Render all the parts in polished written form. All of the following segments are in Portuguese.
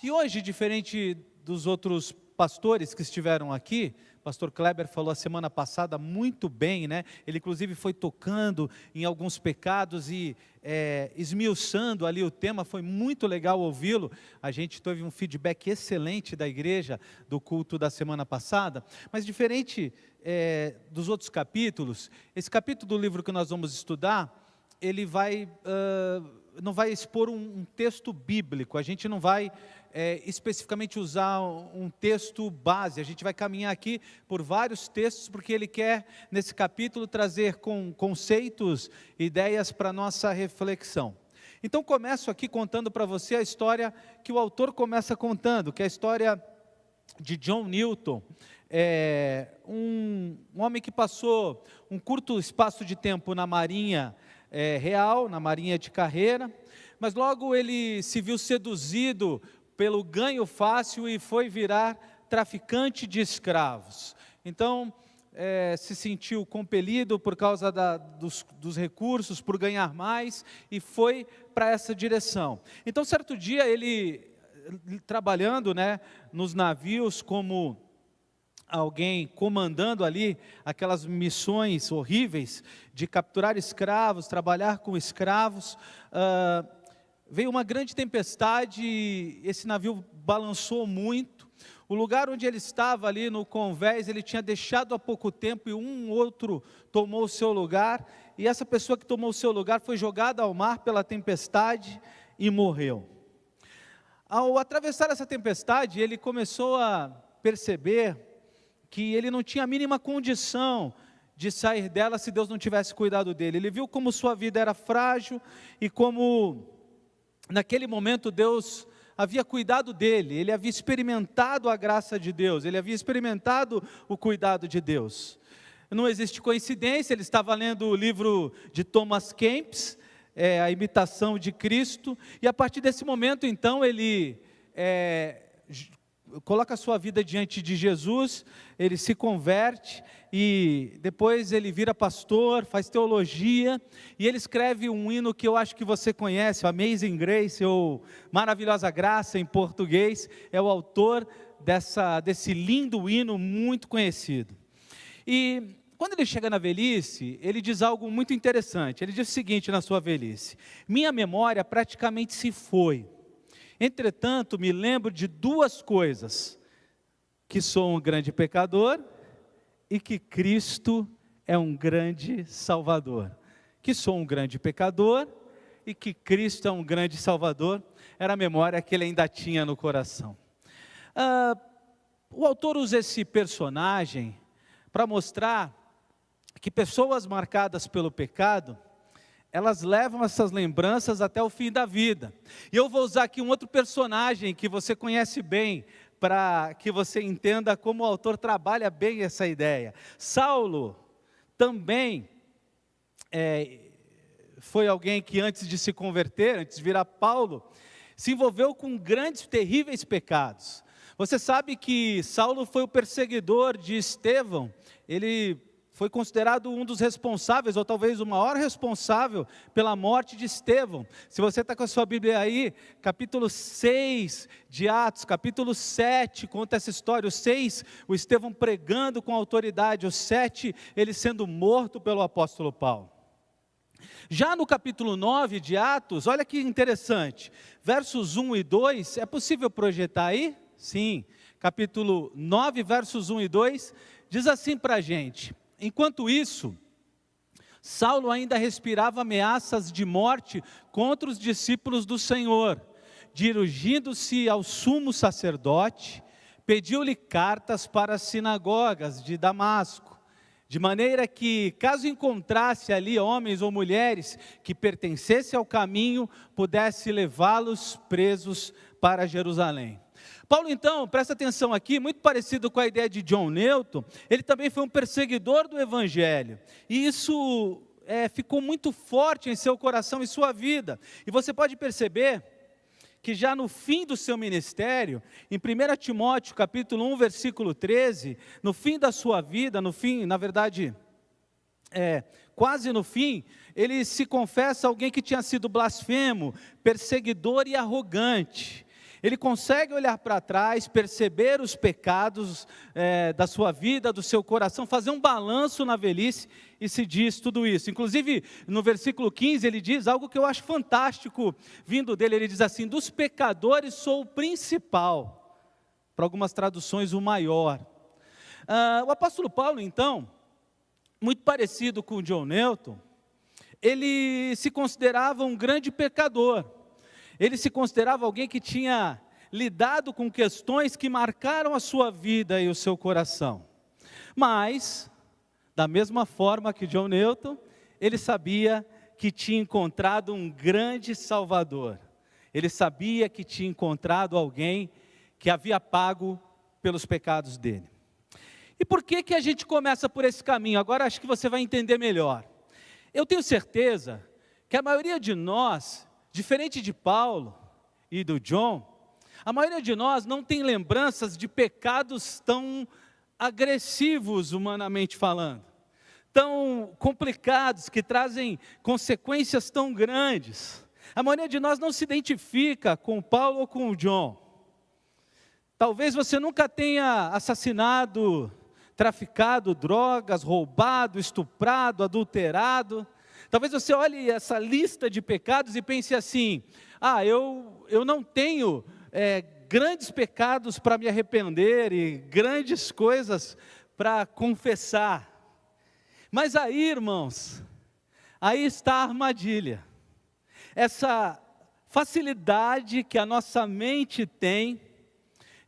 E hoje, diferente dos outros pastores que estiveram aqui, o pastor Kleber falou a semana passada muito bem, né? Ele inclusive foi tocando em alguns pecados e esmiuçando ali o tema, foi muito legal ouvi-lo. A gente teve um feedback excelente da igreja, do culto da semana passada, mas diferente dos outros capítulos, esse capítulo do livro que nós vamos estudar, ele não vai expor um texto bíblico, a gente não vai especificamente usar um texto base, a gente vai caminhar aqui por vários textos, porque ele quer, nesse capítulo, trazer conceitos, ideias para a nossa reflexão. Então começo aqui contando para você a história que o autor começa contando, que é a história de John Newton, um homem que passou um curto espaço de tempo na Marinha Real, na Marinha de carreira, mas logo ele se viu seduzido pelo ganho fácil e foi virar traficante de escravos. Então, se sentiu compelido por causa dos recursos, por ganhar mais, e foi para essa direção. Então, certo dia, ele trabalhando, né, nos navios como alguém comandando ali aquelas missões horríveis de capturar escravos, trabalhar com escravos, veio uma grande tempestade, esse navio balançou muito, o lugar onde ele estava ali no convés, ele tinha deixado há pouco tempo e um outro tomou o seu lugar, e essa pessoa que tomou o seu lugar foi jogada ao mar pela tempestade e morreu. Ao atravessar essa tempestade, ele começou a perceber que ele não tinha a mínima condição de sair dela se Deus não tivesse cuidado dele. Ele viu como sua vida era frágil e como naquele momento Deus havia cuidado dele, ele havia experimentado a graça de Deus, ele havia experimentado o cuidado de Deus. Não existe coincidência, ele estava lendo o livro de Thomas Kempis, A Imitação de Cristo, e a partir desse momento então ele coloca a sua vida diante de Jesus, ele se converte e depois ele vira pastor, faz teologia e ele escreve um hino que eu acho que você conhece, Amazing Grace ou Maravilhosa Graça em português, é o autor desse lindo hino muito conhecido. E quando ele chega na velhice, ele diz algo muito interessante, ele diz o seguinte na sua velhice: minha memória praticamente se foi. Entretanto, me lembro de duas coisas, que sou um grande pecador e que Cristo é um grande Salvador. Que sou um grande pecador e que Cristo é um grande Salvador, era a memória que ele ainda tinha no coração. O autor usa esse personagem para mostrar que pessoas marcadas pelo pecado, elas levam essas lembranças até o fim da vida. E eu vou usar aqui um outro personagem que você conhece bem, para que você entenda como o autor trabalha bem essa ideia. Saulo também foi alguém que antes de se converter, antes de virar Paulo, se envolveu com grandes, terríveis pecados. Você sabe que Saulo foi o perseguidor de Estevão, ele foi considerado um dos responsáveis, ou talvez o maior responsável pela morte de Estevão. Se você está com a sua Bíblia aí, capítulo 6 de Atos, capítulo 7, conta essa história. O 6, o Estevão pregando com autoridade. O 7, ele sendo morto pelo apóstolo Paulo. Já no capítulo 9 de Atos, olha que interessante, versos 1 e 2, é possível projetar aí? Sim, capítulo 9, versos 1 e 2, diz assim para a gente: enquanto isso, Saulo ainda respirava ameaças de morte contra os discípulos do Senhor. Dirigindo-se ao sumo sacerdote, pediu-lhe cartas para as sinagogas de Damasco, de maneira que, caso encontrasse ali homens ou mulheres que pertencessem ao caminho, pudesse levá-los presos para Jerusalém. Paulo então, presta atenção aqui, muito parecido com a ideia de John Newton, ele também foi um perseguidor do Evangelho, e isso ficou muito forte em seu coração e sua vida, e você pode perceber que já no fim do seu ministério, em 1 Timóteo capítulo 1, versículo 13, no fim da sua vida, no fim, na verdade, quase no fim, ele se confessa alguém que tinha sido blasfemo, perseguidor e arrogante. Ele consegue olhar para trás, perceber os pecados da sua vida, do seu coração, fazer um balanço na velhice e se diz tudo isso. Inclusive, no versículo 15, ele diz algo que eu acho fantástico vindo dele. Ele diz assim: dos pecadores sou o principal. Para algumas traduções, o maior. O apóstolo Paulo, então, muito parecido com o John Newton, ele se considerava um grande pecador. Ele se considerava alguém que tinha lidado com questões que marcaram a sua vida e o seu coração. Mas, da mesma forma que John Newton, ele sabia que tinha encontrado um grande Salvador. Ele sabia que tinha encontrado alguém que havia pago pelos pecados dele. E por que a gente começa por esse caminho? Agora acho que você vai entender melhor. Eu tenho certeza que a maioria de nós, diferente de Paulo e do John, a maioria de nós não tem lembranças de pecados tão agressivos, humanamente falando, tão complicados, que trazem consequências tão grandes. A maioria de nós não se identifica com Paulo ou com o John. Talvez você nunca tenha assassinado, traficado drogas, roubado, estuprado, adulterado. Talvez você olhe essa lista de pecados e pense assim: eu não tenho grandes pecados para me arrepender e grandes coisas para confessar. Mas aí, irmãos, aí está a armadilha. Essa facilidade que a nossa mente tem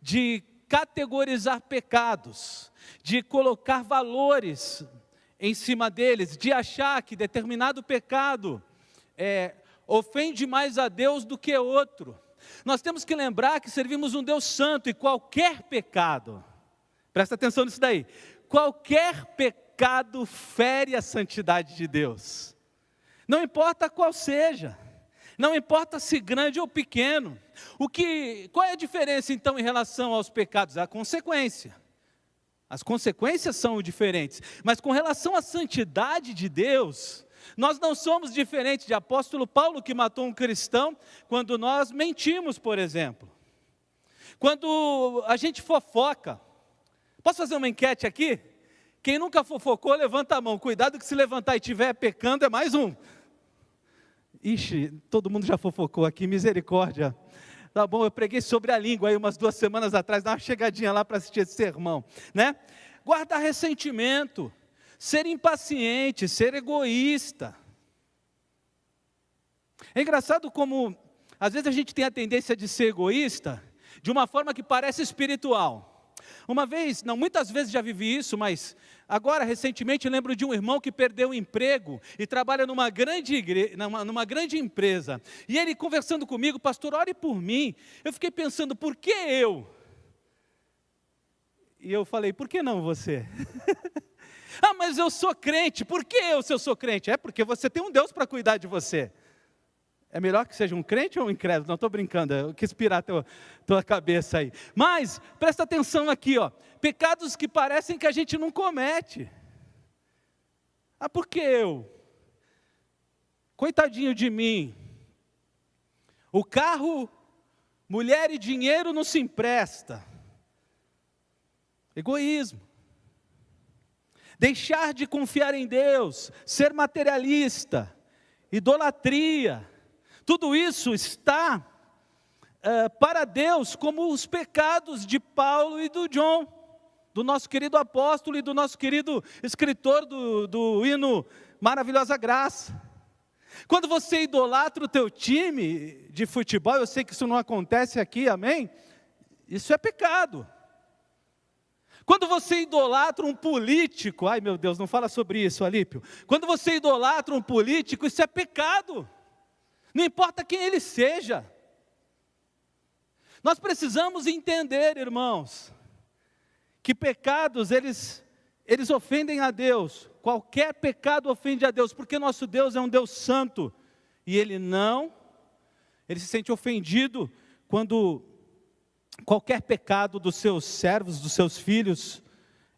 de categorizar pecados, de colocar valores em cima deles, de achar que determinado pecado ofende mais a Deus do que outro. Nós temos que lembrar que servimos um Deus santo e qualquer pecado, presta atenção nisso daí, qualquer pecado fere a santidade de Deus, não importa qual seja, não importa se grande ou pequeno. Qual é a diferença então em relação aos pecados? A consequência. As consequências são diferentes, mas com relação à santidade de Deus, nós não somos diferentes de apóstolo Paulo, que matou um cristão quando nós mentimos, por exemplo. Quando a gente fofoca. Posso fazer uma enquete aqui? Quem nunca fofocou, levanta a mão. Cuidado que se levantar e estiver pecando, é mais um. Ixi, todo mundo já fofocou aqui, misericórdia. Tá bom, eu preguei sobre a língua aí umas 2 semanas atrás, dá uma chegadinha lá para assistir esse sermão, né? Guardar ressentimento, ser impaciente, ser egoísta. É engraçado como, às vezes a gente tem a tendência de ser egoísta, de uma forma que parece espiritual. Uma vez, não, muitas vezes já vivi isso, mas agora, recentemente, lembro de um irmão que perdeu o emprego e trabalha numa grande empresa. E ele conversando comigo: pastor, ore por mim. Eu fiquei pensando, por que eu? E eu falei, por que não você? Mas eu sou crente. Por que eu, se eu sou crente? É porque você tem um Deus para cuidar de você. É melhor que seja um crente ou um incrédulo? Não, estou brincando, eu quis pirar tua cabeça aí. Mas, presta atenção aqui, pecados que parecem que a gente não comete. Por que eu? Coitadinho de mim. O carro, mulher e dinheiro não se empresta. Egoísmo. Deixar de confiar em Deus, ser materialista, idolatria. Tudo isso está para Deus como os pecados de Paulo e do John, do nosso querido apóstolo e do nosso querido escritor do hino Maravilhosa Graça. Quando você idolatra o teu time de futebol, eu sei que isso não acontece aqui, amém? Isso é pecado. Quando você idolatra um político, ai meu Deus, não fala sobre isso, Alípio. Quando você idolatra um político, isso é pecado. Não importa quem ele seja. Nós precisamos entender, irmãos, que pecados, eles ofendem a Deus. Qualquer pecado ofende a Deus, porque nosso Deus é um Deus santo. E Ele se sente ofendido quando qualquer pecado dos seus servos, dos seus filhos,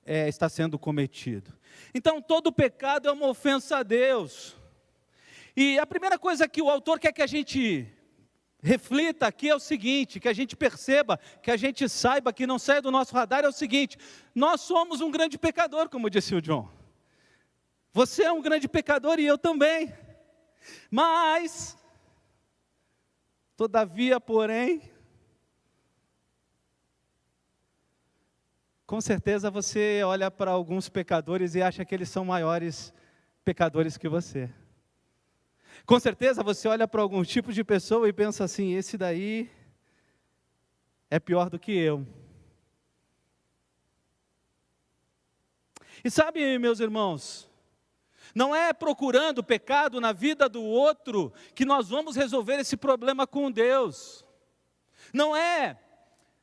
está sendo cometido. Então, todo pecado é uma ofensa a Deus. E a primeira coisa que o autor quer que a gente reflita aqui é o seguinte, que a gente perceba, que a gente saiba, que não saia do nosso radar, é o seguinte: nós somos um grande pecador, como disse o John. Você é um grande pecador e eu também. Mas, todavia, porém, com certeza você olha para alguns pecadores e acha que eles são maiores pecadores que você. Com certeza você olha para algum tipo de pessoa e pensa assim: esse daí é pior do que eu. E sabe, meus irmãos, não é procurando pecado na vida do outro que nós vamos resolver esse problema com Deus. Não é,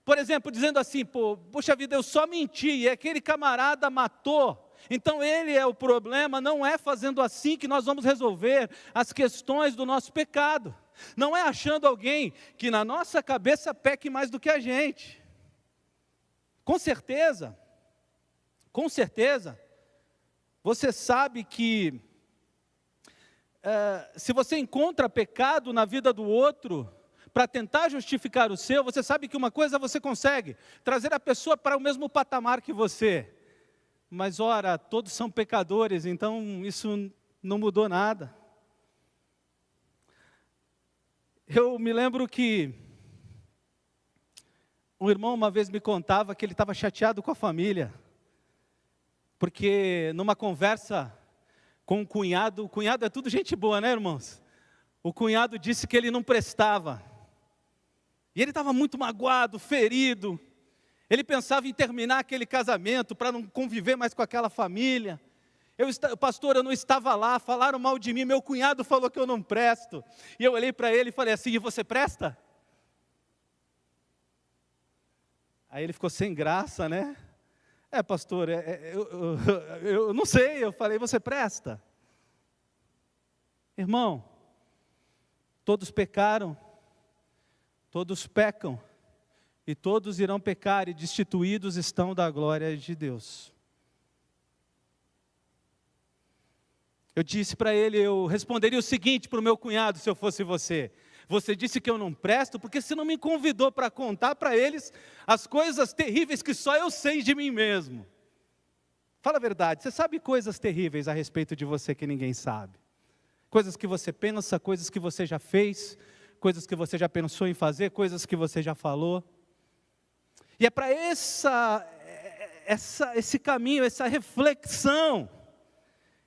por exemplo, dizendo assim: poxa vida, eu só menti e aquele camarada matou, então ele é o problema. Não é fazendo assim que nós vamos resolver as questões do nosso pecado. Não é achando alguém que na nossa cabeça peque mais do que a gente. Com certeza, você sabe que se você encontra pecado na vida do outro, para tentar justificar o seu, você sabe que uma coisa você consegue: trazer a pessoa para o mesmo patamar que você. Mas ora, todos são pecadores, então isso não mudou nada. Eu me lembro que um irmão uma vez me contava que ele estava chateado com a família, porque numa conversa com o cunhado é tudo gente boa, né, irmãos? O cunhado disse que ele não prestava. E ele estava muito magoado, ferido. Ele pensava em terminar aquele casamento para não conviver mais com aquela família. Pastor, eu não estava lá, falaram mal de mim, meu cunhado falou que eu não presto. E eu olhei para ele e falei assim: e você presta? Aí ele ficou sem graça, né? Pastor, eu não sei. Eu falei: você presta? Irmão, todos pecaram, todos pecam, e todos irão pecar, e destituídos estão da glória de Deus. Eu disse para ele, eu responderia o seguinte para o meu cunhado, se eu fosse você: você disse que eu não presto, porque você não me convidou para contar para eles as coisas terríveis que só eu sei de mim mesmo. Fala a verdade, você sabe coisas terríveis a respeito de você que ninguém sabe. Coisas que você pensa, coisas que você já fez, coisas que você já pensou em fazer, coisas que você já falou. E é para esse caminho, essa reflexão,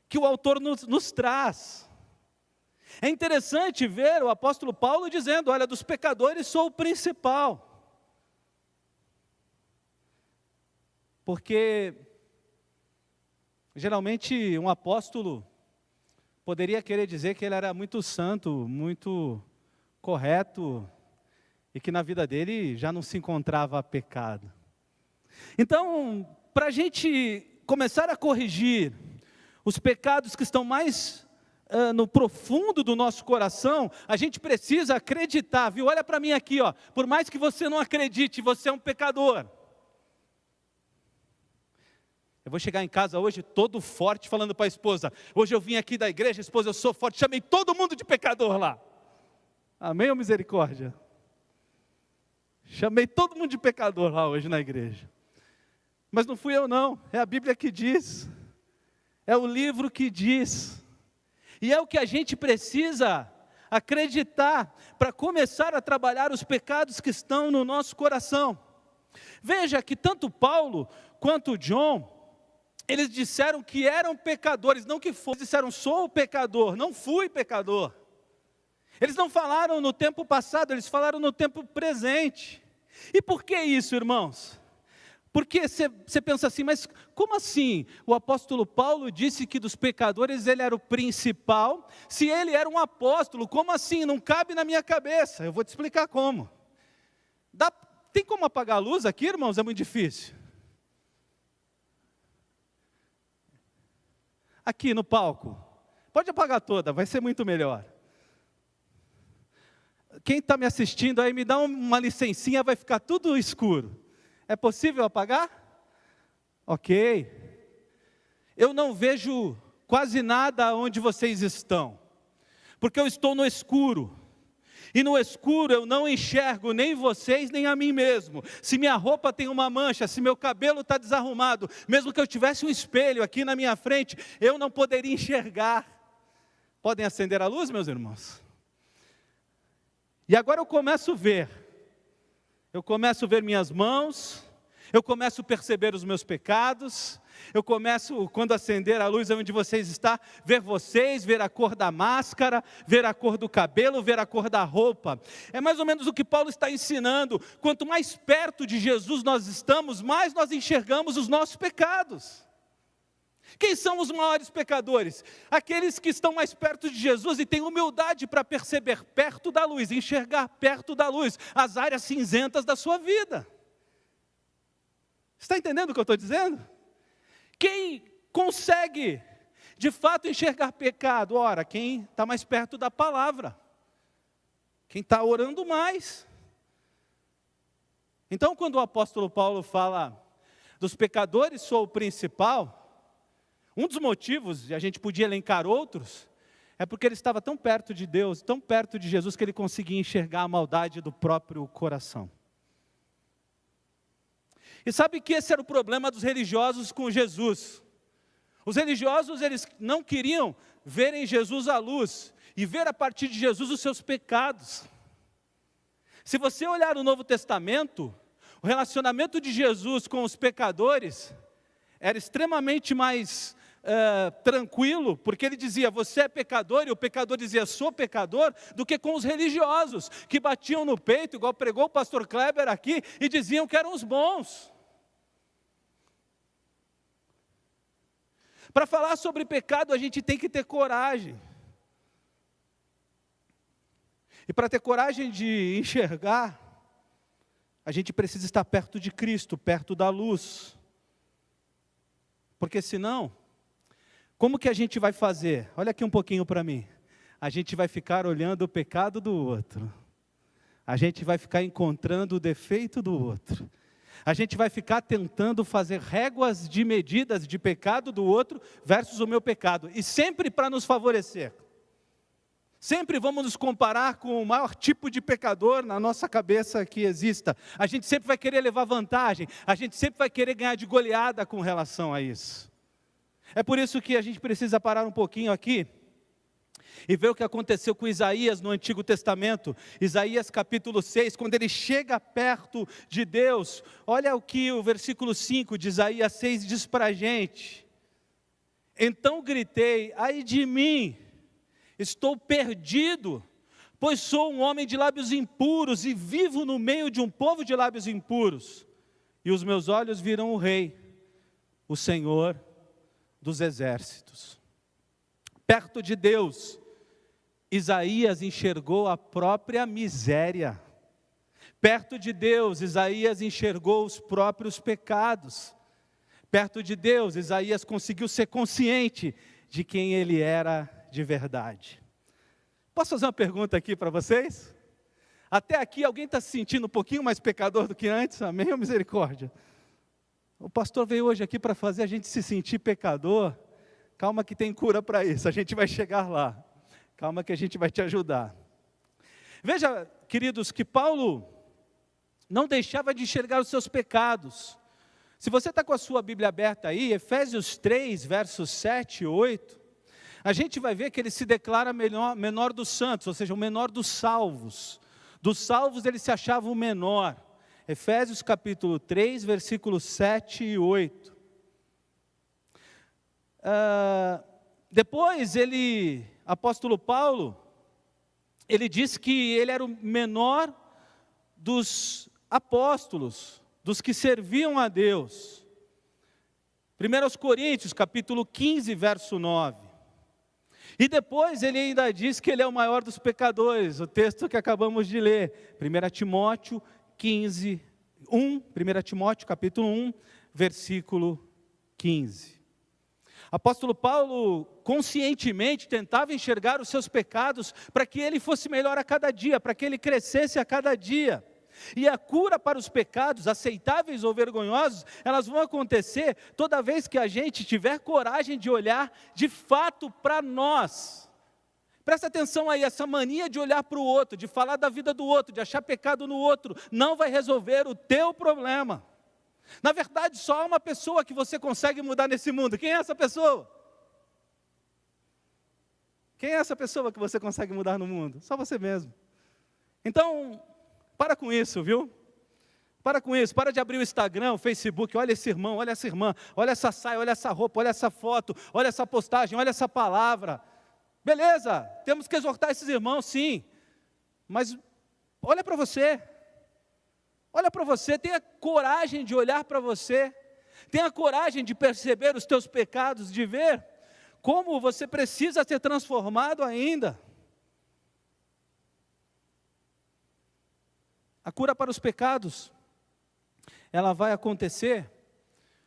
que o autor nos traz. É interessante ver o apóstolo Paulo dizendo: olha, dos pecadores sou o principal. Porque, geralmente, um apóstolo poderia querer dizer que ele era muito santo, muito correto, e que na vida dele já não se encontrava pecado. Então, para a gente começar a corrigir os pecados que estão mais no profundo do nosso coração, a gente precisa acreditar, viu? Olha para mim aqui, ó. Por mais que você não acredite, você é um pecador. Eu vou chegar em casa hoje todo forte, falando para a esposa: hoje eu vim aqui da igreja, esposa, eu sou forte, chamei todo mundo de pecador lá. Amém ou misericórdia? Chamei todo mundo de pecador lá hoje na igreja. Mas não fui eu não, é a Bíblia que diz. É o livro que diz. E é o que a gente precisa acreditar para começar a trabalhar os pecados que estão no nosso coração. Veja que tanto Paulo quanto John, eles disseram que eram pecadores, não que fossem. Eles disseram: sou pecador, não fui pecador. Eles não falaram no tempo passado, eles falaram no tempo presente. E por que isso, irmãos? Porque você pensa assim: mas como assim? O apóstolo Paulo disse que dos pecadores ele era o principal. Se ele era um apóstolo, como assim? Não cabe na minha cabeça. Eu vou te explicar como. Tem como apagar a luz aqui, irmãos? É muito difícil. Aqui no palco. Pode apagar toda, vai ser muito melhor. Quem está me assistindo aí, me dá uma licencinha, vai ficar tudo escuro. É possível apagar? Ok. Eu não vejo quase nada onde vocês estão, porque eu estou no escuro. E no escuro eu não enxergo nem vocês, nem a mim mesmo. Se minha roupa tem uma mancha, se meu cabelo está desarrumado, mesmo que eu tivesse um espelho aqui na minha frente, eu não poderia enxergar. Podem acender a luz, meus irmãos? E agora eu começo a ver minhas mãos, eu começo a perceber os meus pecados, eu começo, quando acender a luz onde vocês estão, ver vocês, ver a cor da máscara, ver a cor do cabelo, ver a cor da roupa. É mais ou menos o que Paulo está ensinando. Quanto mais perto de Jesus nós estamos, mais nós enxergamos os nossos pecados. Quem são os maiores pecadores? Aqueles que estão mais perto de Jesus e têm humildade para perceber perto da luz, enxergar perto da luz as áreas cinzentas da sua vida. Está entendendo o que eu estou dizendo? Quem consegue, de fato, enxergar pecado? Ora, quem está mais perto da palavra. Quem está orando mais. Então, quando o apóstolo Paulo fala dos pecadores, sou o principal, um dos motivos, e a gente podia elencar outros, é porque ele estava tão perto de Deus, tão perto de Jesus, que ele conseguia enxergar a maldade do próprio coração. E sabe que esse era o problema dos religiosos com Jesus. Os religiosos, eles não queriam ver em Jesus a luz, e ver a partir de Jesus os seus pecados. Se você olhar o Novo Testamento, o relacionamento de Jesus com os pecadores era extremamente mais tranquilo, porque ele dizia, você é pecador, e o pecador dizia, sou pecador, do que com os religiosos, que batiam no peito, igual pregou o pastor Kleber aqui, e diziam que eram os bons. Para falar sobre pecado, a gente tem que ter coragem. E para ter coragem de enxergar, a gente precisa estar perto de Cristo, perto da luz. Porque senão, como que a gente vai fazer? Olha aqui um pouquinho para mim. A gente vai ficar olhando o pecado do outro. A gente vai ficar encontrando o defeito do outro. A gente vai ficar tentando fazer réguas de medidas de pecado do outro versus o meu pecado. E sempre para nos favorecer. Sempre vamos nos comparar com o maior tipo de pecador na nossa cabeça que exista. A gente sempre vai querer levar vantagem. A gente sempre vai querer ganhar de goleada com relação a isso. É por isso que a gente precisa parar um pouquinho aqui e ver o que aconteceu com Isaías no Antigo Testamento. Isaías capítulo 6, quando ele chega perto de Deus, olha o que o versículo 5 de Isaías 6 diz para a gente. Então gritei, ai de mim, estou perdido, pois sou um homem de lábios impuros e vivo no meio de um povo de lábios impuros. E os meus olhos viram o Rei, o Senhor dos exércitos. Perto de Deus, Isaías enxergou a própria miséria. Perto de Deus, Isaías enxergou os próprios pecados. Perto de Deus, Isaías conseguiu ser consciente de quem ele era de verdade. Posso fazer uma pergunta aqui para vocês? Até aqui, alguém está se sentindo um pouquinho mais pecador do que antes? Amém ou misericórdia? O pastor veio hoje aqui para fazer a gente se sentir pecador. Calma que tem cura para isso, a gente vai chegar lá. Calma que a gente vai te ajudar. Veja, queridos, que Paulo não deixava de enxergar os seus pecados. Se você está com a sua Bíblia aberta aí, Efésios 3, versos 7 e 8, a gente vai ver que ele se declara menor dos santos, ou seja, o menor dos salvos. Dos salvos ele se achava o menor. Efésios capítulo 3, versículos 7 e 8. Depois apóstolo Paulo, ele diz que ele era o menor dos apóstolos, dos que serviam a Deus. 1 Coríntios, capítulo 15, verso 9. E depois ele ainda diz que ele é o maior dos pecadores, o texto que acabamos de ler, 1 Timóteo 15, 1, 1 Timóteo, capítulo 1, versículo 15. Apóstolo Paulo conscientemente tentava enxergar os seus pecados para que ele fosse melhor a cada dia, para que ele crescesse a cada dia. E a cura para os pecados, aceitáveis ou vergonhosos, elas vão acontecer toda vez que a gente tiver coragem de olhar de fato para nós. Presta atenção aí, essa mania de olhar para o outro, de falar da vida do outro, de achar pecado no outro, não vai resolver o teu problema. Na verdade, só há uma pessoa que você consegue mudar nesse mundo. Quem é essa pessoa? Quem é essa pessoa que você consegue mudar no mundo? Só você mesmo. Então, para com isso, viu? Para com isso, para de abrir o Instagram, o Facebook, olha esse irmão, olha essa irmã, olha essa saia, olha essa roupa, olha essa foto, olha essa postagem, olha essa palavra. Beleza, temos que exortar esses irmãos, sim, mas olha para você. Olha para você, tenha coragem de olhar para você, tenha coragem de perceber os teus pecados, de ver como você precisa ser transformado ainda. A cura para os pecados, ela vai acontecer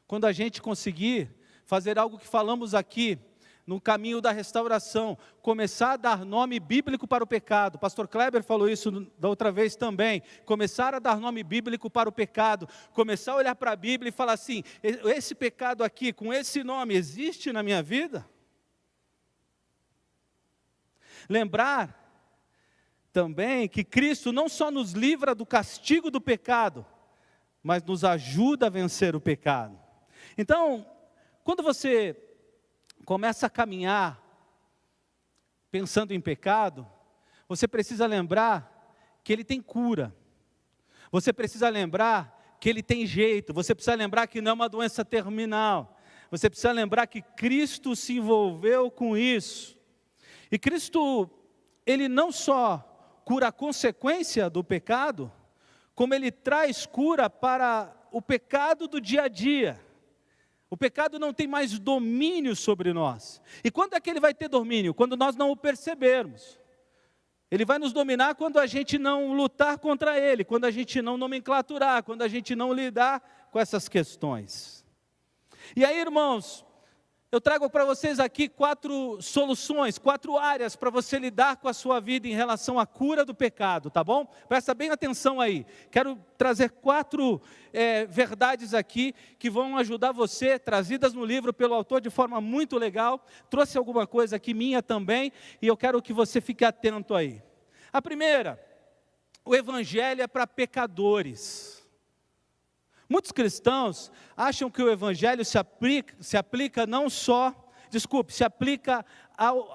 quando a gente conseguir fazer algo que falamos aqui, no caminho da restauração, começar a dar nome bíblico para o pecado. O pastor Kleber falou isso da outra vez também, começar a dar nome bíblico para o pecado, começar a olhar para a Bíblia e falar assim, esse pecado aqui, com esse nome, existe na minha vida? Lembrar também que Cristo não só nos livra do castigo do pecado, mas nos ajuda a vencer o pecado. Então, quando você começa a caminhar pensando em pecado, você precisa lembrar que ele tem cura. Você precisa lembrar que ele tem jeito. Você precisa lembrar que não é uma doença terminal. Você precisa lembrar que Cristo se envolveu com isso. E Cristo, ele não só cura a consequência do pecado, como ele traz cura para o pecado do dia a dia. O pecado não tem mais domínio sobre nós. E quando é que ele vai ter domínio? Quando nós não o percebermos. Ele vai nos dominar quando a gente não lutar contra ele, quando a gente não nomenclaturar, quando a gente não lidar com essas questões. E aí, irmãos, eu trago para vocês aqui 4 soluções, 4 áreas para você lidar com a sua vida em relação à cura do pecado, tá bom? Presta bem atenção aí. Quero trazer 4 verdades aqui que vão ajudar você, trazidas no livro pelo autor de forma muito legal. Trouxe alguma coisa aqui minha também e eu quero que você fique atento aí. A primeira, o evangelho é para pecadores. Muitos cristãos acham que o evangelho se aplica não só, se aplica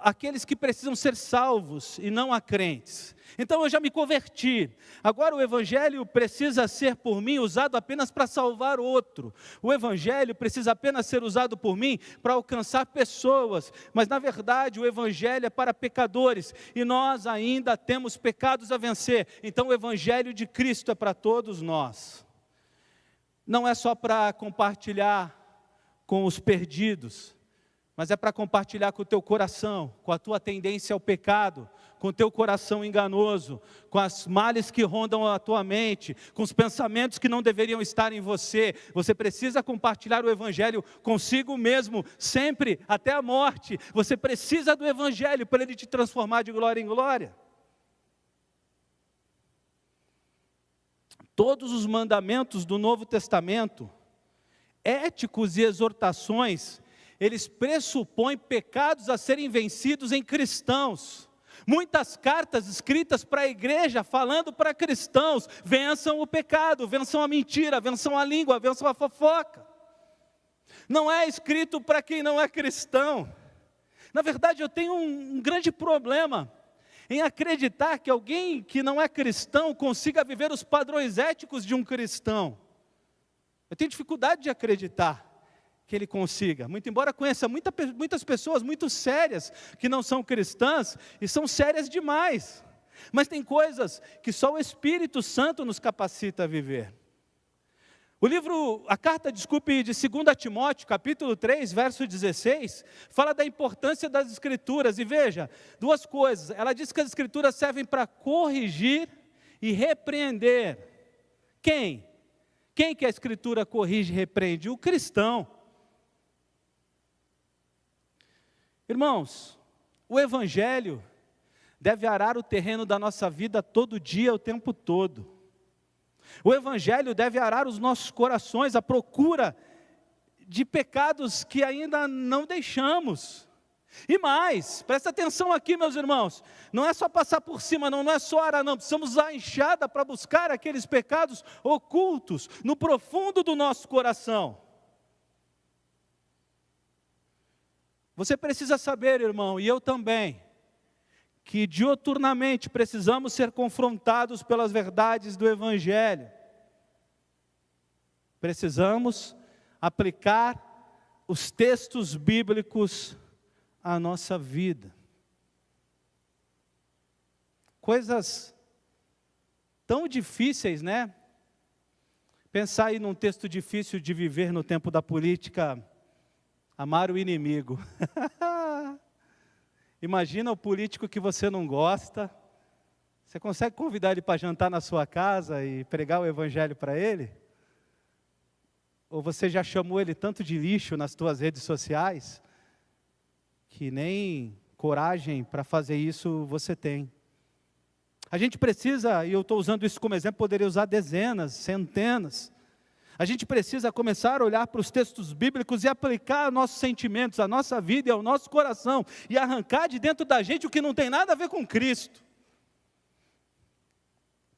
àqueles que precisam ser salvos e não a crentes. Então eu já me converti, agora o evangelho precisa ser por mim usado apenas para salvar outro. O evangelho precisa apenas ser usado por mim para alcançar pessoas, mas na verdade o evangelho é para pecadores e nós ainda temos pecados a vencer. Então o evangelho de Cristo é para todos nós. Não é só para compartilhar com os perdidos, mas é para compartilhar com o teu coração, com a tua tendência ao pecado, com o teu coração enganoso, com as males que rondam a tua mente, com os pensamentos que não deveriam estar em você. Você precisa compartilhar o evangelho consigo mesmo, sempre, até a morte. Você precisa do evangelho para ele te transformar de glória em glória. Todos os mandamentos do Novo Testamento, éticos e exortações, eles pressupõem pecados a serem vencidos em cristãos. Muitas cartas escritas para a igreja, falando para cristãos, vençam o pecado, vençam a mentira, vençam a língua, vençam a fofoca. Não é escrito para quem não é cristão. Na verdade, eu tenho um grande problema em acreditar que alguém que não é cristão consiga viver os padrões éticos de um cristão. Eu tenho dificuldade de acreditar que ele consiga, muito embora conheça muitas pessoas muito sérias que não são cristãs e são sérias demais, mas tem coisas que só o Espírito Santo nos capacita a viver. A carta de 2 Timóteo, capítulo 3, verso 16, fala da importância das Escrituras, e veja, 2 coisas, ela diz que as Escrituras servem para corrigir e repreender. Quem? Quem que a Escritura corrige e repreende? O cristão. Irmãos, o Evangelho deve arar o terreno da nossa vida todo dia, o tempo todo. O Evangelho deve arar os nossos corações à procura de pecados que ainda não deixamos. E mais, presta atenção aqui, meus irmãos, não é só passar por cima, não é só arar, não, precisamos usar a enxada para buscar aqueles pecados ocultos no profundo do nosso coração. Você precisa saber, irmão, e eu também, que diuturnamente precisamos ser confrontados pelas verdades do Evangelho. Precisamos aplicar os textos bíblicos à nossa vida. Coisas tão difíceis, né? Pensar aí num texto difícil de viver no tempo da política, amar o inimigo. Imagina o político que você não gosta, você consegue convidar ele para jantar na sua casa e pregar o Evangelho para ele? Ou você já chamou ele tanto de lixo nas suas redes sociais, que nem coragem para fazer isso você tem? A gente precisa, e eu estou usando isso como exemplo, poderia usar dezenas, centenas. A gente precisa começar a olhar para os textos bíblicos e aplicar nossos sentimentos, a nossa vida e ao nosso coração, e arrancar de dentro da gente o que não tem nada a ver com Cristo.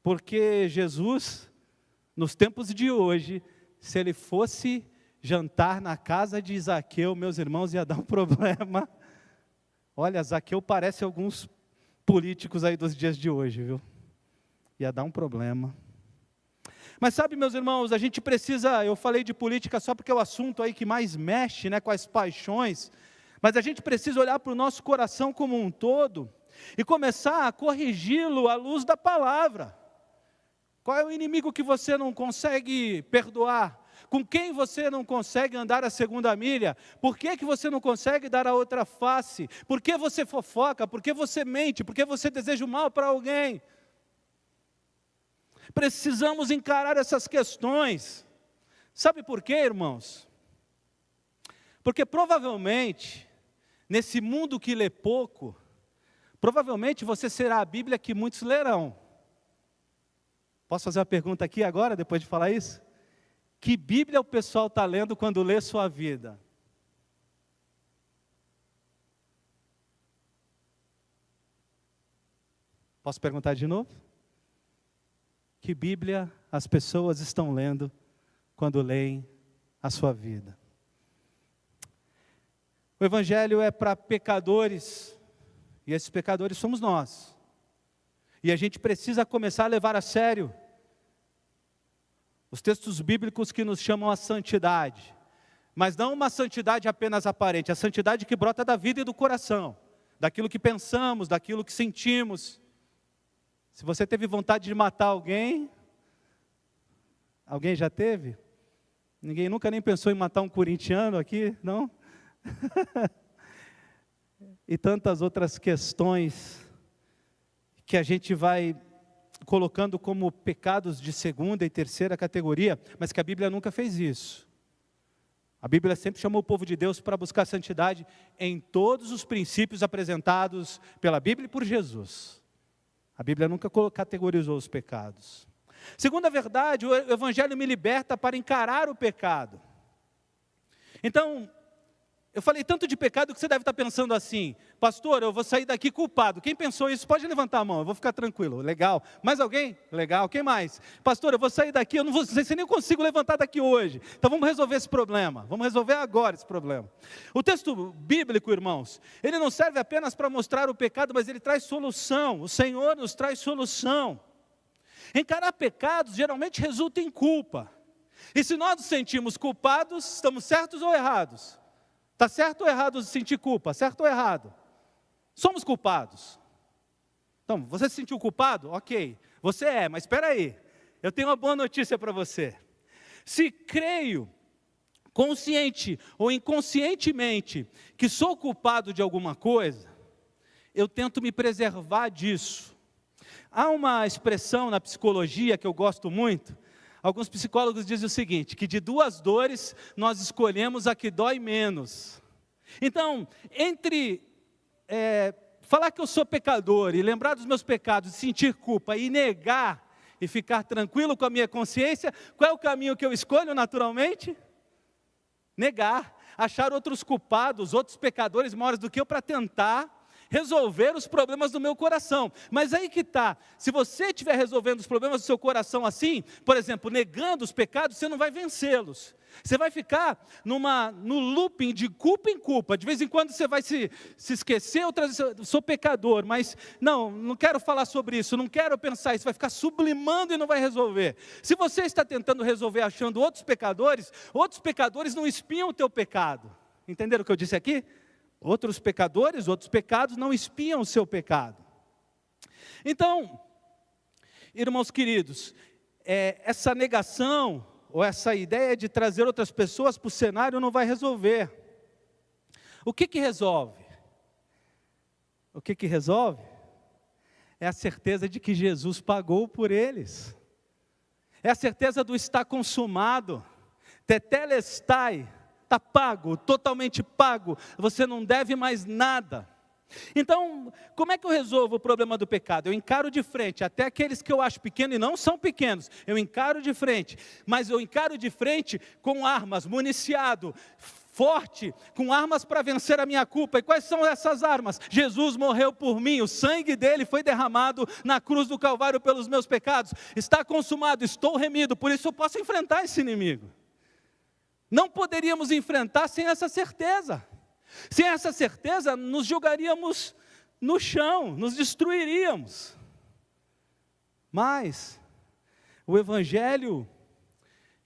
Porque Jesus, nos tempos de hoje, se ele fosse jantar na casa de Zaqueu, meus irmãos, ia dar um problema. Olha, Zaqueu parece alguns políticos aí dos dias de hoje, viu? Ia dar um problema. Mas sabe, meus irmãos, a gente precisa, eu falei de política só porque é o assunto aí que mais mexe, né, com as paixões, mas a gente precisa olhar para o nosso coração como um todo, e começar a corrigi-lo à luz da palavra. Qual é o inimigo que você não consegue perdoar? Com quem você não consegue andar a segunda milha? Por que você não consegue dar a outra face? Por que você fofoca? Por que você mente? Por que você deseja o mal para alguém? Precisamos encarar essas questões. Sabe por quê, irmãos? Porque provavelmente, nesse mundo que lê pouco, provavelmente você será a Bíblia que muitos lerão. Posso fazer uma pergunta aqui agora, depois de falar isso? Que Bíblia o pessoal está lendo quando lê sua vida? Posso perguntar de novo? Que Bíblia as pessoas estão lendo quando leem a sua vida? O Evangelho é para pecadores, e esses pecadores somos nós. E a gente precisa começar a levar a sério os textos bíblicos que nos chamam a santidade, mas não uma santidade apenas aparente, a santidade que brota da vida e do coração, daquilo que pensamos, daquilo que sentimos. Se você teve vontade de matar alguém, alguém já teve? Ninguém nunca nem pensou em matar um corintiano aqui, não? E tantas outras questões que a gente vai colocando como pecados de segunda e terceira categoria, mas que a Bíblia nunca fez isso. A Bíblia sempre chamou o povo de Deus para buscar santidade em todos os princípios apresentados pela Bíblia e por Jesus. A Bíblia nunca categorizou os pecados. Segunda verdade, o Evangelho me liberta para encarar o pecado. Então, eu falei tanto de pecado que você deve estar pensando assim: pastor, eu vou sair daqui culpado. Quem pensou isso, pode levantar a mão, eu vou ficar tranquilo. Legal. Mais alguém? Legal. Quem mais? Pastor, eu vou sair daqui, eu não sei se nem consigo levantar daqui hoje. Então vamos resolver esse problema. Vamos resolver agora esse problema. O texto bíblico, irmãos, ele não serve apenas para mostrar o pecado, mas ele traz solução. O Senhor nos traz solução. Encarar pecados geralmente resulta em culpa. E se nós nos sentimos culpados, estamos certos ou errados? Está certo ou errado sentir culpa? Certo ou errado? Somos culpados. Então, você se sentiu culpado? Ok, você é, mas espera aí. Eu tenho uma boa notícia para você. Se creio, consciente ou inconscientemente, que sou culpado de alguma coisa, eu tento me preservar disso. Há uma expressão na psicologia que eu gosto muito. Alguns psicólogos dizem o seguinte, que de duas dores nós escolhemos a que dói menos. Então, entre falar que eu sou pecador e lembrar dos meus pecados, sentir culpa e negar e ficar tranquilo com a minha consciência, qual é o caminho que eu escolho naturalmente? Negar, achar outros culpados, outros pecadores maiores do que eu para tentar resolver os problemas do meu coração. Mas aí que está, se você estiver resolvendo os problemas do seu coração assim, por exemplo, negando os pecados, você não vai vencê-los. Você vai ficar no looping de culpa em culpa. De vez em quando você vai se esquecer, outras vezes, sou pecador, mas não quero falar sobre isso, não quero pensar isso, vai ficar sublimando e não vai resolver. Se você está tentando resolver achando outros pecadores não espiam o teu pecado. Entenderam o que eu disse aqui? Outros pecados não espiam o seu pecado. Então, irmãos queridos, essa negação, ou essa ideia de trazer outras pessoas para o cenário não vai resolver. O que resolve? O que resolve? É a certeza de que Jesus pagou por eles. É a certeza do está consumado. Tetelestai. Está pago, totalmente pago, você não deve mais nada. Então, como é que eu resolvo o problema do pecado? Eu encaro de frente, até aqueles que eu acho pequenos e não são pequenos, eu encaro de frente, mas eu encaro de frente com armas, municiado, forte, com armas para vencer a minha culpa. E quais são essas armas? Jesus morreu por mim, o sangue dele foi derramado na cruz do Calvário pelos meus pecados, está consumado, estou remido, por isso eu posso enfrentar esse inimigo. Não poderíamos enfrentar sem essa certeza. Sem essa certeza, nos jogaríamos no chão, nos destruiríamos. Mas o Evangelho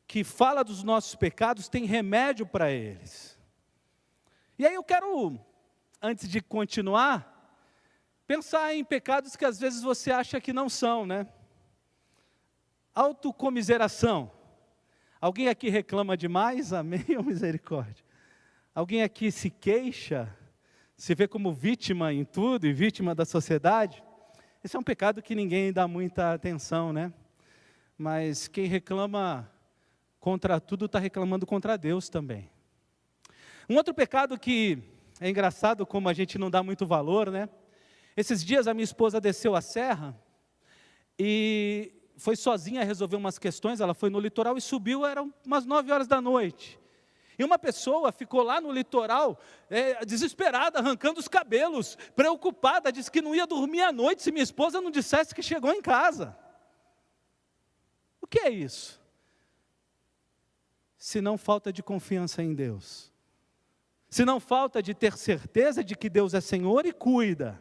que fala dos nossos pecados tem remédio para eles. E aí eu quero, antes de continuar, pensar em pecados que às vezes você acha que não são, né? Autocomiseração. Alguém aqui reclama demais? Amém ou misericórdia? Alguém aqui se queixa, se vê como vítima em tudo e vítima da sociedade? Esse é um pecado que ninguém dá muita atenção, né? Mas quem reclama contra tudo está reclamando contra Deus também. Um outro pecado que é engraçado como a gente não dá muito valor, né? Esses dias a minha esposa desceu a serra e foi sozinha resolver umas questões, ela foi no litoral e subiu, eram umas 9 horas da noite. E uma pessoa ficou lá no litoral, desesperada, arrancando os cabelos, preocupada, disse que não ia dormir à noite se minha esposa não dissesse que chegou em casa. O que é isso? Se não falta de confiança em Deus. Se não falta de ter certeza de que Deus é Senhor e cuida.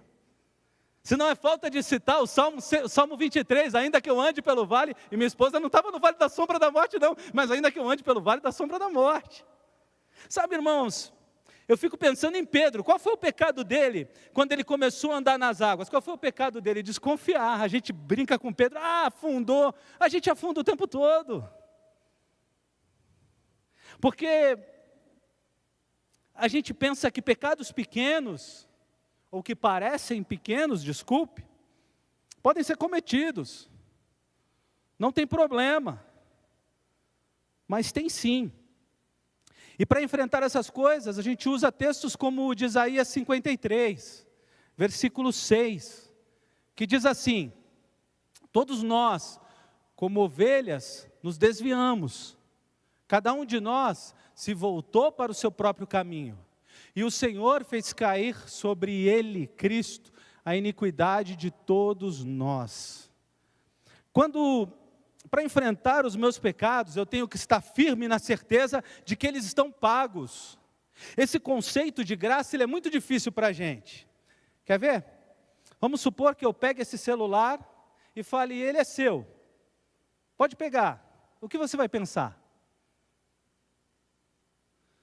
Se não é falta de citar o Salmo 23, ainda que eu ande pelo vale, e minha esposa não estava no vale da sombra da morte não, mas ainda que eu ande pelo vale da sombra da morte. Sabe, irmãos, eu fico pensando em Pedro, qual foi o pecado dele, quando ele começou a andar nas águas? Qual foi o pecado dele? Desconfiar. A gente brinca com Pedro, afundou, a gente afunda o tempo todo. Porque a gente pensa que pecados pequenos, ou que parecem pequenos, desculpe, podem ser cometidos, não tem problema, mas tem sim. E para enfrentar essas coisas, a gente usa textos como o de Isaías 53, versículo 6, que diz assim: todos nós, como ovelhas, nos desviamos, cada um de nós se voltou para o seu próprio caminho, e o Senhor fez cair sobre ele, Cristo, a iniquidade de todos nós. Para enfrentar os meus pecados, eu tenho que estar firme na certeza de que eles estão pagos. Esse conceito de graça, ele é muito difícil para a gente. Quer ver? Vamos supor que eu pegue esse celular e fale, ele é seu. Pode pegar. O que você vai pensar?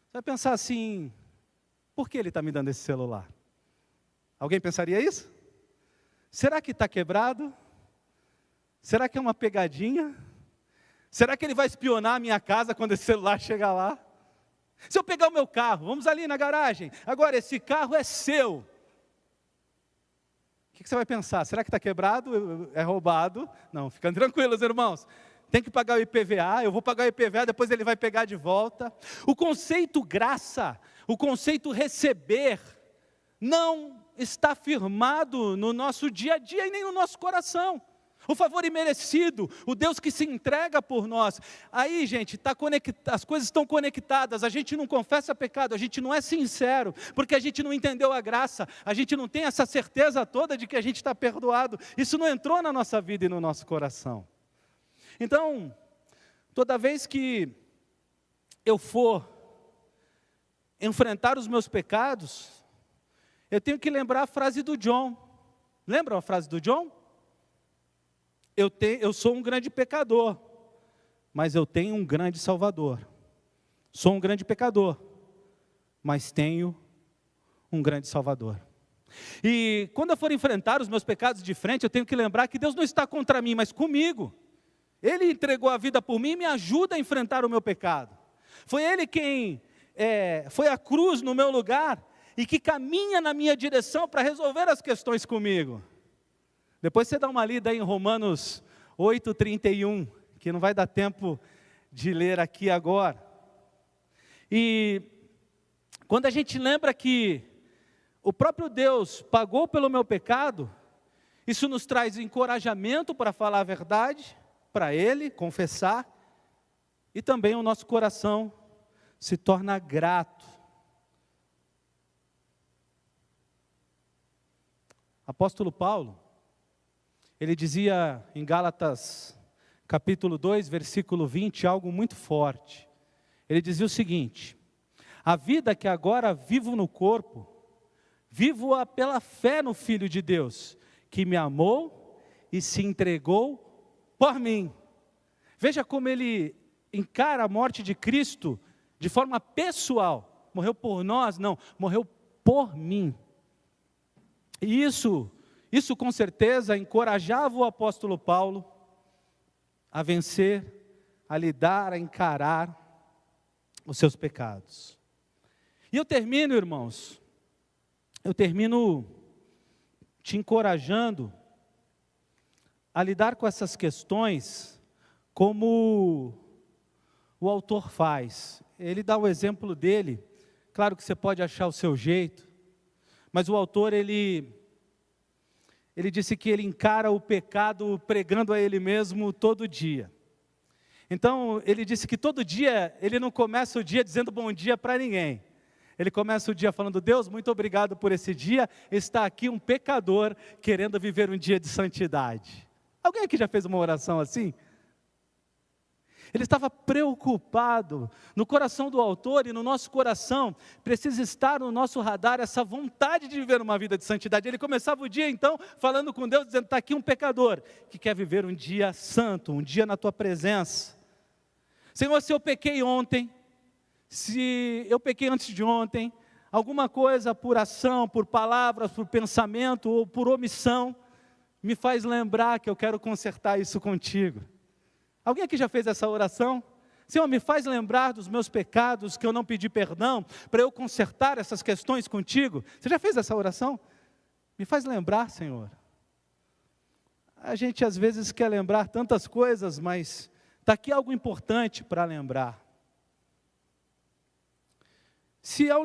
Você vai pensar assim, por que ele está me dando esse celular? Alguém pensaria isso? Será que está quebrado? Será que é uma pegadinha? Será que ele vai espionar a minha casa quando esse celular chegar lá? Se eu pegar o meu carro, vamos ali na garagem, agora esse carro é seu. O que você vai pensar? Será que está quebrado? É roubado? Não, fiquem tranquilos, irmãos. tem que pagar o IPVA, eu vou pagar o IPVA, depois ele vai pegar de volta. O conceito graça, o conceito receber, não está firmado no nosso dia a dia e nem no nosso coração. O favor imerecido, o Deus que se entrega por nós. Aí, gente, as coisas estão conectadas, a gente não confessa pecado, a gente não é sincero, porque a gente não entendeu a graça, a gente não tem essa certeza toda de que a gente está perdoado. Isso não entrou na nossa vida e no nosso coração. Então, toda vez que eu for enfrentar os meus pecados, eu tenho que lembrar a frase do John. Lembram a frase do John? Eu sou um grande pecador, mas eu tenho um grande Salvador. Sou um grande pecador, mas tenho um grande Salvador. E quando eu for enfrentar os meus pecados de frente, eu tenho que lembrar que Deus não está contra mim, mas comigo. Ele entregou a vida por mim e me ajuda a enfrentar o meu pecado. Foi Ele quem foi à cruz no meu lugar e que caminha na minha direção para resolver as questões comigo. Depois você dá uma lida aí em Romanos 8:31, que não vai dar tempo de ler aqui agora. E quando a gente lembra que o próprio Deus pagou pelo meu pecado, isso nos traz encorajamento para falar a verdade para Ele, confessar, e também o nosso coração se torna grato. Apóstolo Paulo, ele dizia em Gálatas capítulo 2, versículo 20, algo muito forte. Ele dizia o seguinte: a vida que agora vivo no corpo, vivo-a pela fé no Filho de Deus, que me amou e se entregou por mim. Veja como ele encara a morte de Cristo de forma pessoal. Morreu por nós? Não, morreu por mim. E isso com certeza encorajava o apóstolo Paulo a vencer, a lidar, a encarar os seus pecados. E eu termino, irmãos, te encorajando a lidar com essas questões como o autor faz. Ele dá o exemplo dele, claro que você pode achar o seu jeito, mas o autor, ele disse que ele encara o pecado pregando a ele mesmo todo dia. Então, ele disse que todo dia, ele não começa o dia dizendo bom dia para ninguém. Ele começa o dia falando: Deus, muito obrigado por esse dia, está aqui um pecador querendo viver um dia de santidade. Alguém aqui já fez uma oração assim? Ele estava preocupado. No coração do autor e no nosso coração, precisa estar no nosso radar essa vontade de viver uma vida de santidade. Ele começava o dia então falando com Deus, dizendo: está aqui um pecador que quer viver um dia santo, um dia na tua presença. Senhor, se eu pequei ontem, se eu pequei antes de ontem, alguma coisa por ação, por palavras, por pensamento ou por omissão, me faz lembrar que eu quero consertar isso contigo. Alguém aqui já fez essa oração? Senhor, me faz lembrar dos meus pecados que eu não pedi perdão, para eu consertar essas questões contigo. Você já fez essa oração? Me faz lembrar, Senhor. A gente às vezes quer lembrar tantas coisas, mas está aqui algo importante para lembrar. Se ao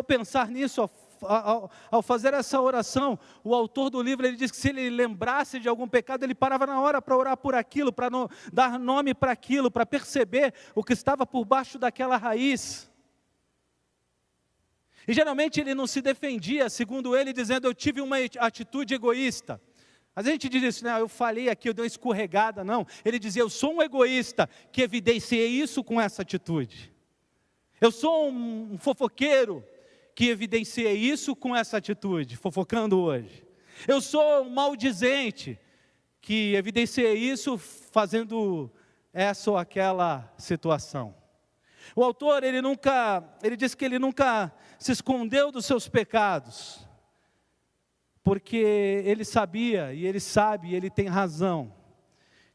pensar nisso, ao fazer essa oração, o autor do livro, ele diz que se ele lembrasse de algum pecado, ele parava na hora para orar por aquilo, para dar nome para aquilo, para perceber o que estava por baixo daquela raiz. E geralmente ele não se defendia, segundo ele, dizendo: eu tive uma atitude egoísta. Às vezes a gente diz isso, né? Eu falei aqui, eu dei uma escorregada. Não, ele dizia: eu sou um egoísta que evidenciei isso com essa atitude. Eu sou um fofoqueiro que evidenciei isso com essa atitude, fofocando hoje. Eu sou um maldizente que evidenciei isso fazendo essa ou aquela situação. O autor, ele diz que ele nunca se escondeu dos seus pecados, porque ele sabia, e ele sabe, e ele tem razão,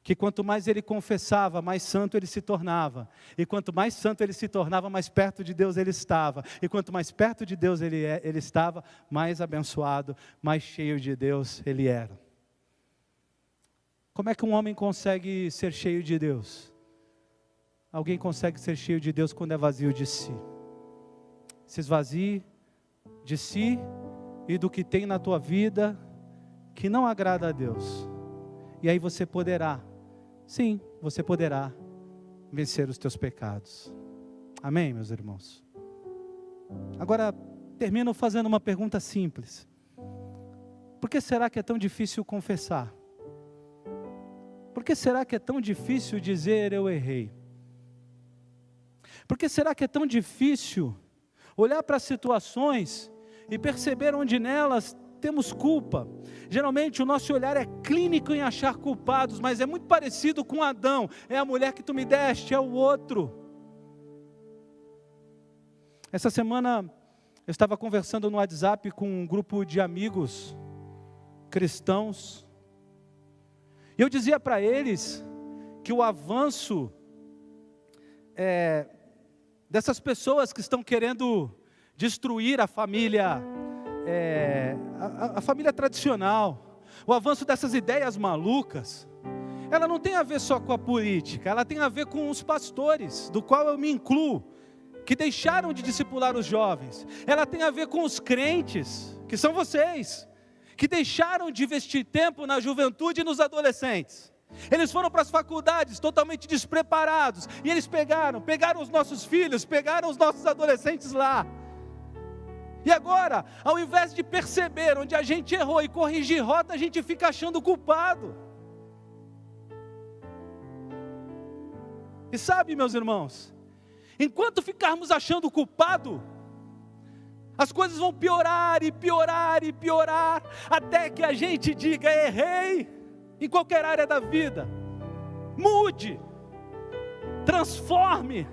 que quanto mais ele confessava, mais santo ele se tornava. E quanto mais santo ele se tornava, mais perto de Deus ele estava. E quanto mais perto de Deus ele estava, mais abençoado, mais cheio de Deus ele era. Como é que um homem consegue ser cheio de Deus? Alguém consegue ser cheio de Deus quando é vazio de si. Se esvazie de si e do que tem na tua vida que não agrada a Deus. E aí você poderá, sim, você poderá vencer os teus pecados. Amém, meus irmãos? Agora, termino fazendo uma pergunta simples. Por que será que é tão difícil confessar? Por que será que é tão difícil dizer eu errei? Por que será que é tão difícil olhar para as situações e perceber onde nelas temos culpa? Geralmente o nosso olhar é clínico em achar culpados, mas é muito parecido com Adão. É a mulher que tu me deste, é o outro. Essa semana eu estava conversando no WhatsApp com um grupo de amigos cristãos, e eu dizia para eles que o avanço dessas pessoas que estão querendo destruir a família, a família tradicional, o avanço dessas ideias malucas, ela não tem a ver só com a política, ela tem a ver com os pastores, do qual eu me incluo, que deixaram de discipular os jovens. Ela tem a ver com os crentes, que são vocês, que deixaram de investir tempo na juventude e nos adolescentes. Eles foram para as faculdades totalmente despreparados, e eles pegaram os nossos filhos, pegaram os nossos adolescentes lá. E agora, ao invés de perceber onde a gente errou e corrigir rota, a gente fica achando culpado. E sabe, meus irmãos, enquanto ficarmos achando culpado, as coisas vão piorar e piorar e piorar, até que a gente diga errei, em qualquer área da vida. Mude, transforme,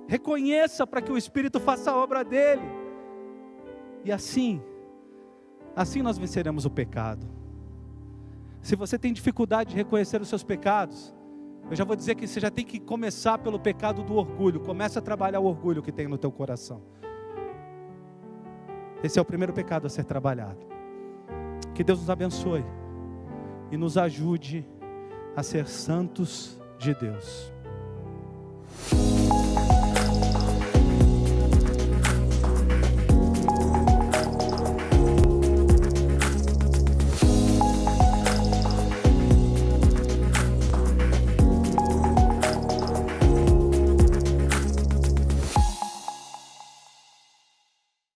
reconheça para que o Espírito faça a obra dele, e assim nós venceremos o pecado. Se você tem dificuldade de reconhecer os seus pecados, eu já vou dizer que você já tem que começar pelo pecado do orgulho. Começa a trabalhar o orgulho que tem no teu coração. Esse é o primeiro pecado a ser trabalhado. Que Deus nos abençoe e nos ajude a ser santos de Deus.